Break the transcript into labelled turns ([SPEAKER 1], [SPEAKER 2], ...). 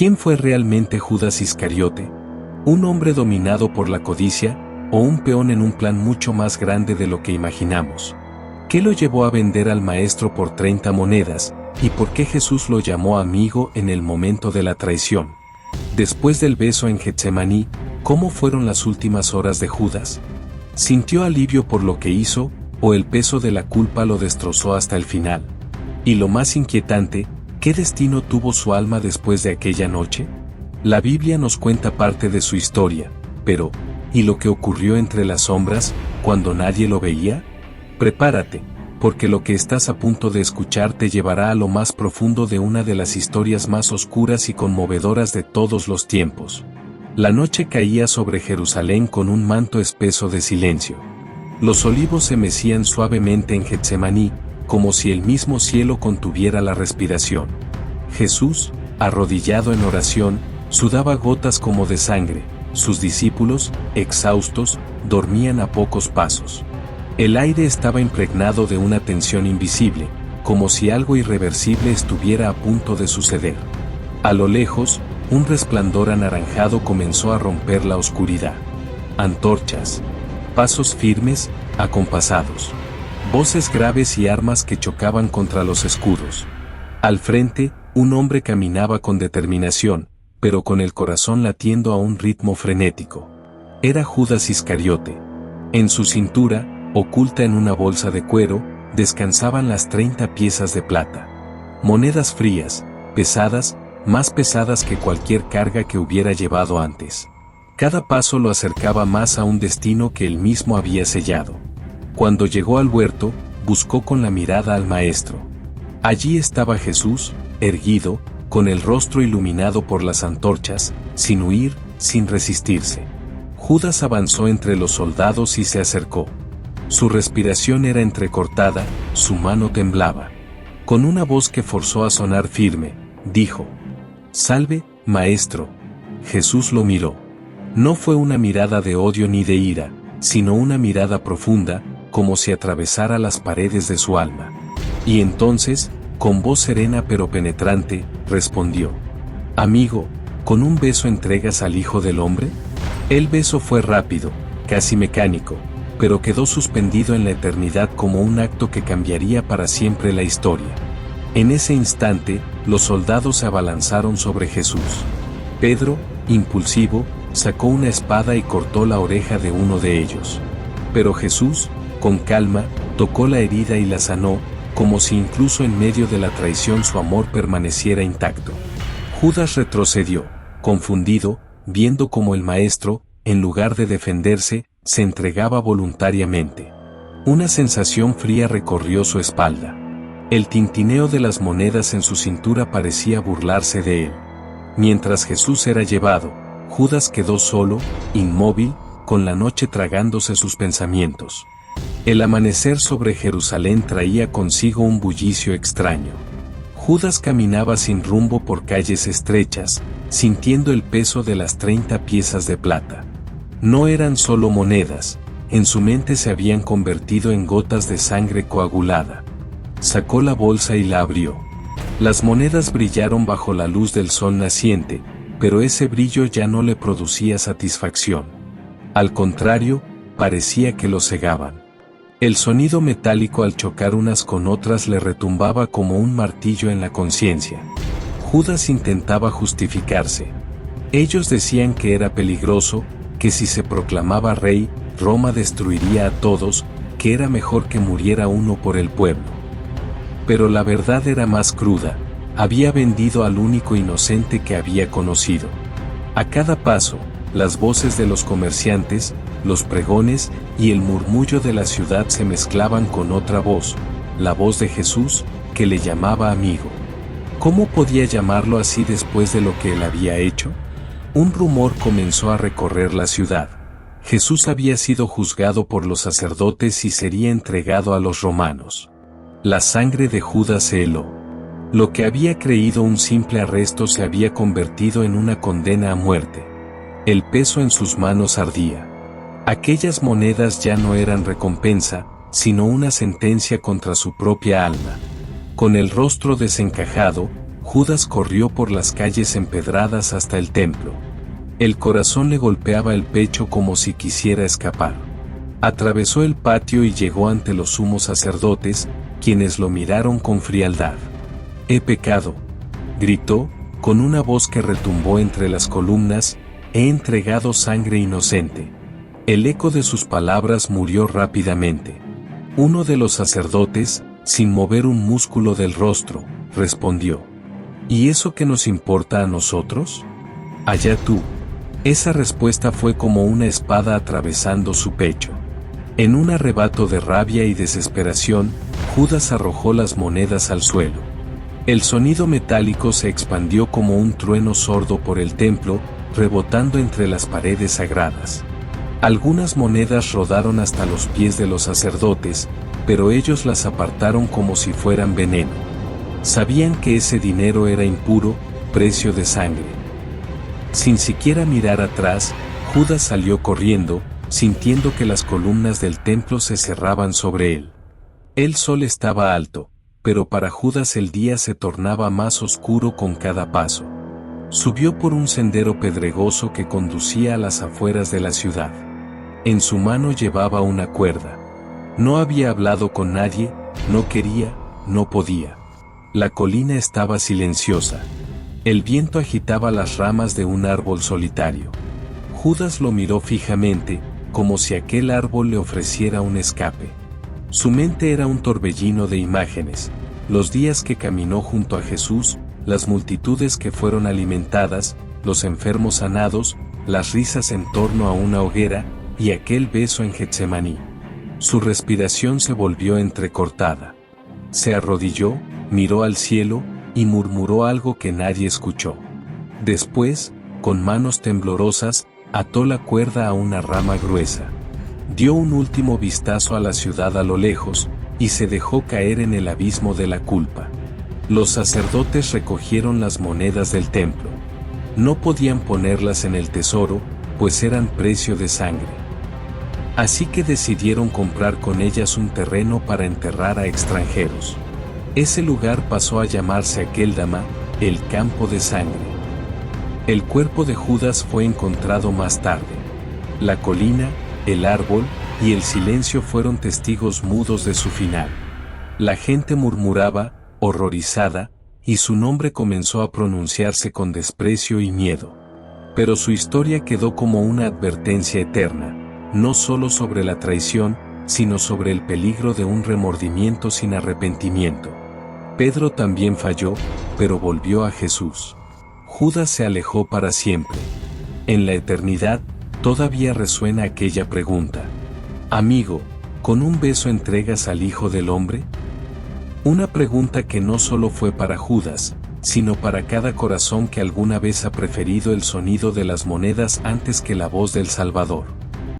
[SPEAKER 1] ¿Quién fue realmente Judas Iscariote? ¿Un hombre dominado por la codicia, o un peón en un plan mucho más grande de lo que imaginamos? ¿Qué lo llevó a vender al maestro por 30 monedas, y por qué Jesús lo llamó amigo en el momento de la traición? Después del beso en Getsemaní, ¿cómo fueron las últimas horas de Judas? ¿Sintió alivio por lo que hizo, o el peso de la culpa lo destrozó hasta el final? Y lo más inquietante, ¿qué destino tuvo su alma después de aquella noche? La Biblia nos cuenta parte de su historia, pero, ¿y lo que ocurrió entre las sombras, cuando nadie lo veía? Prepárate, porque lo que estás a punto de escuchar te llevará a lo más profundo de una de las historias más oscuras y conmovedoras de todos los tiempos. La noche caía sobre Jerusalén con un manto espeso de silencio. Los olivos se mecían suavemente en Getsemaní, como si el mismo cielo contuviera la respiración. Jesús, arrodillado en oración, sudaba gotas como de sangre. Sus discípulos, exhaustos, dormían a pocos pasos. El aire estaba impregnado de una tensión invisible, como si algo irreversible estuviera a punto de suceder. A lo lejos, un resplandor anaranjado comenzó a romper la oscuridad. Antorchas. Pasos firmes, acompasados. Voces graves y armas que chocaban contra los escudos. Al frente, un hombre caminaba con determinación, pero con el corazón latiendo a un ritmo frenético. Era Judas Iscariote. En su cintura, oculta en una bolsa de cuero, descansaban las 30 piezas de plata. Monedas frías, pesadas, más pesadas que cualquier carga que hubiera llevado antes. Cada paso lo acercaba más a un destino que él mismo había sellado. Cuando llegó al huerto, buscó con la mirada al maestro. Allí estaba Jesús, erguido, con el rostro iluminado por las antorchas, sin huir, sin resistirse. Judas avanzó entre los soldados y se acercó. Su respiración era entrecortada, su mano temblaba. Con una voz que forzó a sonar firme, dijo: «Salve, maestro». Jesús lo miró. No fue una mirada de odio ni de ira, sino una mirada profunda, como si atravesara las paredes de su alma. Y entonces, con voz serena pero penetrante, respondió: «Amigo, ¿con un beso entregas al Hijo del Hombre?». El beso fue rápido, casi mecánico, pero quedó suspendido en la eternidad como un acto que cambiaría para siempre la historia. En ese instante, los soldados se abalanzaron sobre Jesús. Pedro, impulsivo, sacó una espada y cortó la oreja de uno de ellos. Pero Jesús, con calma, tocó la herida y la sanó, como si incluso en medio de la traición su amor permaneciera intacto. Judas retrocedió, confundido, viendo cómo el maestro, en lugar de defenderse, se entregaba voluntariamente. Una sensación fría recorrió su espalda. El tintineo de las monedas en su cintura parecía burlarse de él. Mientras Jesús era llevado, Judas quedó solo, inmóvil, con la noche tragándose sus pensamientos. El amanecer sobre Jerusalén traía consigo un bullicio extraño. Judas caminaba sin rumbo por calles estrechas, sintiendo el peso de las 30 piezas de plata. No eran solo monedas, en su mente se habían convertido en gotas de sangre coagulada. Sacó la bolsa y la abrió. Las monedas brillaron bajo la luz del sol naciente, pero ese brillo ya no le producía satisfacción. Al contrario, parecía que lo cegaban. El sonido metálico al chocar unas con otras le retumbaba como un martillo en la conciencia. Judas intentaba justificarse. Ellos decían que era peligroso, que si se proclamaba rey, Roma destruiría a todos, que era mejor que muriera uno por el pueblo. Pero la verdad era más cruda: había vendido al único inocente que había conocido. A cada paso, las voces de los comerciantes, los pregones y el murmullo de la ciudad se mezclaban con otra voz, la voz de Jesús, que le llamaba amigo. ¿Cómo podía llamarlo así después de lo que él había hecho? Un rumor comenzó a recorrer la ciudad. Jesús había sido juzgado por los sacerdotes y sería entregado a los romanos. La sangre de Judas se heló. Lo que había creído un simple arresto se había convertido en una condena a muerte. El peso en sus manos ardía. Aquellas monedas ya no eran recompensa, sino una sentencia contra su propia alma. Con el rostro desencajado, Judas corrió por las calles empedradas hasta el templo. El corazón le golpeaba el pecho como si quisiera escapar. Atravesó el patio y llegó ante los sumos sacerdotes, quienes lo miraron con frialdad. «He pecado», gritó, con una voz que retumbó entre las columnas, «he entregado sangre inocente». El eco de sus palabras murió rápidamente. Uno de los sacerdotes, sin mover un músculo del rostro, respondió: «¿Y eso qué nos importa a nosotros? Allá tú». Esa respuesta fue como una espada atravesando su pecho. En un arrebato de rabia y desesperación, Judas arrojó las monedas al suelo. El sonido metálico se expandió como un trueno sordo por el templo, rebotando entre las paredes sagradas. Algunas monedas rodaron hasta los pies de los sacerdotes, pero ellos las apartaron como si fueran veneno. Sabían que ese dinero era impuro, precio de sangre. Sin siquiera mirar atrás, Judas salió corriendo, sintiendo que las columnas del templo se cerraban sobre él. El sol estaba alto, pero para Judas el día se tornaba más oscuro con cada paso. Subió por un sendero pedregoso que conducía a las afueras de la ciudad. En su mano llevaba una cuerda. No había hablado con nadie, no quería, no podía. La colina estaba silenciosa. El viento agitaba las ramas de un árbol solitario. Judas lo miró fijamente, como si aquel árbol le ofreciera un escape. Su mente era un torbellino de imágenes: los días que caminó junto a Jesús, las multitudes que fueron alimentadas, los enfermos sanados, las risas en torno a una hoguera, y aquel beso en Getsemaní. Su respiración se volvió entrecortada. Se arrodilló, miró al cielo, y murmuró algo que nadie escuchó. Después, con manos temblorosas, ató la cuerda a una rama gruesa. Dio un último vistazo a la ciudad a lo lejos, y se dejó caer en el abismo de la culpa. Los sacerdotes recogieron las monedas del templo. No podían ponerlas en el tesoro, pues eran precio de sangre. Así que decidieron comprar con ellas un terreno para enterrar a extranjeros. Ese lugar pasó a llamarse Akeldama, el campo de sangre. El cuerpo de Judas fue encontrado más tarde. La colina, el árbol y el silencio fueron testigos mudos de su final. La gente murmuraba, horrorizada, y su nombre comenzó a pronunciarse con desprecio y miedo. Pero su historia quedó como una advertencia eterna, no solo sobre la traición, sino sobre el peligro de un remordimiento sin arrepentimiento. Pedro también falló, pero volvió a Jesús. Judas se alejó para siempre. En la eternidad, todavía resuena aquella pregunta: «Amigo, ¿con un beso entregas al Hijo del Hombre?». Una pregunta que no solo fue para Judas, sino para cada corazón que alguna vez ha preferido el sonido de las monedas antes que la voz del Salvador.